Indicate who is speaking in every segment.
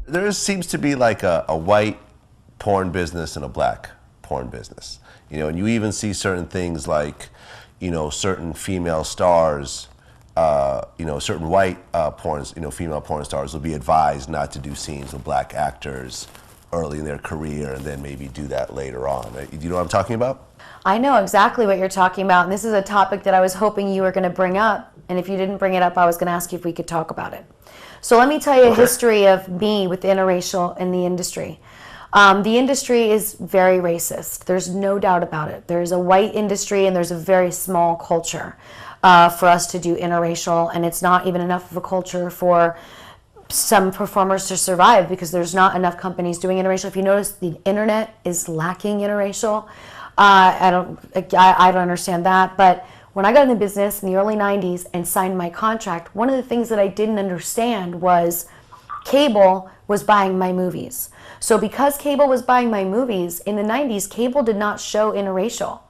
Speaker 1: There seems to be like a white porn business and a black porn business. And you even see certain things like, certain female stars, certain white female porn stars will be advised not to do scenes with black actors early in their career and then maybe do that later on. Do you know what I'm talking about?
Speaker 2: I know exactly what you're talking about, and this is a topic that I was hoping you were going to bring up, and if you didn't bring it up, I was going to ask you if we could talk about it. So let me tell you a history of me with Interracial in the industry. The industry is very racist. There's no doubt about it. There's a white industry and there's a very small culture for us to do interracial, and it's not even enough of a culture for some performers to survive because there's not enough companies doing interracial. If you notice, the internet is lacking interracial. I don't understand that, but when I got in the business in the early 90s and signed my contract, one of the things that I didn't understand was cable was buying my movies. So because cable was buying my movies, in the 90s, cable did not show interracial.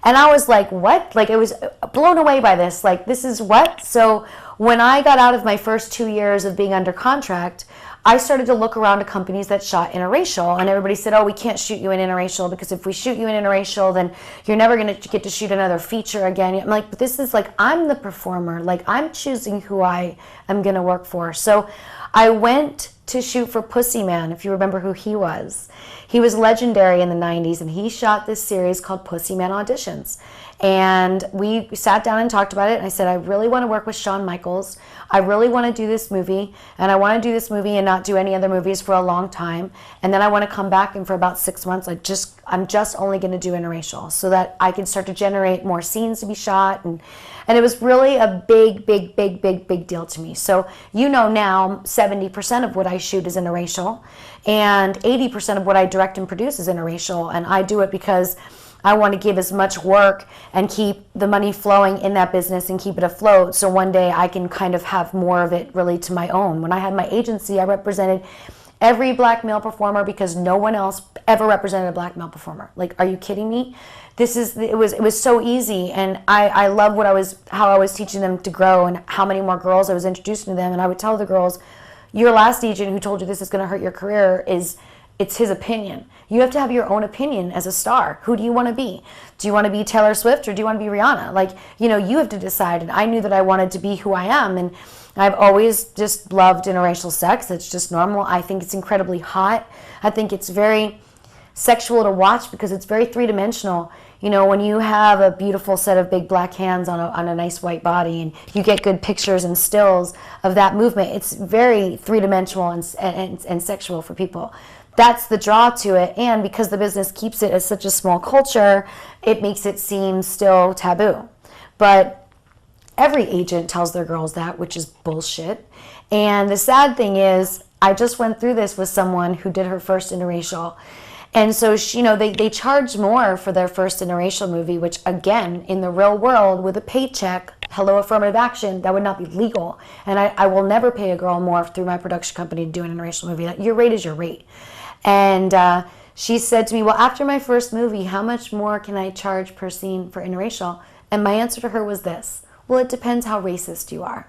Speaker 2: And I was like, what? Like, I was blown away by this. Like, this is what? So when I got out of my first 2 years of being under contract, I started to look around to companies that shot interracial, and everybody said, oh, we can't shoot you in interracial because if we shoot you in interracial, then you're never going to get to shoot another feature again. I'm like, but this is like, I'm the performer. Like, I'm choosing who I am going to work for. So I went to shoot for Pussy Man, if you remember who he was. He was legendary in the 90s, and he shot this series called Pussy Man Auditions. And we sat down and talked about it, and I said, I really want to work with Shawn Michaels. I really want to do this movie, and I want to do this movie and not do any other movies for a long time. And then I want to come back, and for about 6 months, I'm just only going to do interracial so that I can start to generate more scenes to be shot. And it was really a big deal to me. So now 70% of what I shoot is interracial, and 80% of what I direct and produce is interracial. And I do it because I want to give as much work and keep the money flowing in that business and keep it afloat, so one day I can kind of have more of it really to my own. When I had my agency, I represented every black male performer because no one else ever represented a black male performer. Like, are you kidding me? It was so easy, and I love how I was teaching them to grow and how many more girls I was introducing to them. And I would tell the girls, your last agent who told you this is going to hurt your career it's his opinion. You have to have your own opinion as a star. Who do you want to be? Do you want to be Taylor Swift or do you want to be Rihanna? Like, you have to decide. And I knew that I wanted to be who I am. And I've always just loved interracial sex. It's just normal. I think it's incredibly hot. I think it's very sexual to watch because it's very three-dimensional. When you have a beautiful set of big black hands on a nice white body and you get good pictures and stills of that movement, it's very three-dimensional and sexual for people. That's the draw to it, and because the business keeps it as such a small culture, it makes it seem still taboo. But every agent tells their girls that, which is bullshit. And the sad thing is, I just went through this with someone who did her first interracial. And so, they charge more for their first interracial movie, which, again, in the real world, with a paycheck, hello, affirmative action, that would not be legal. And I will never pay a girl more through my production company to do an interracial movie. Your rate is your rate. And she said to me, well, after my first movie, how much more can I charge per scene for interracial? And my answer to her was this: well, it depends how racist you are.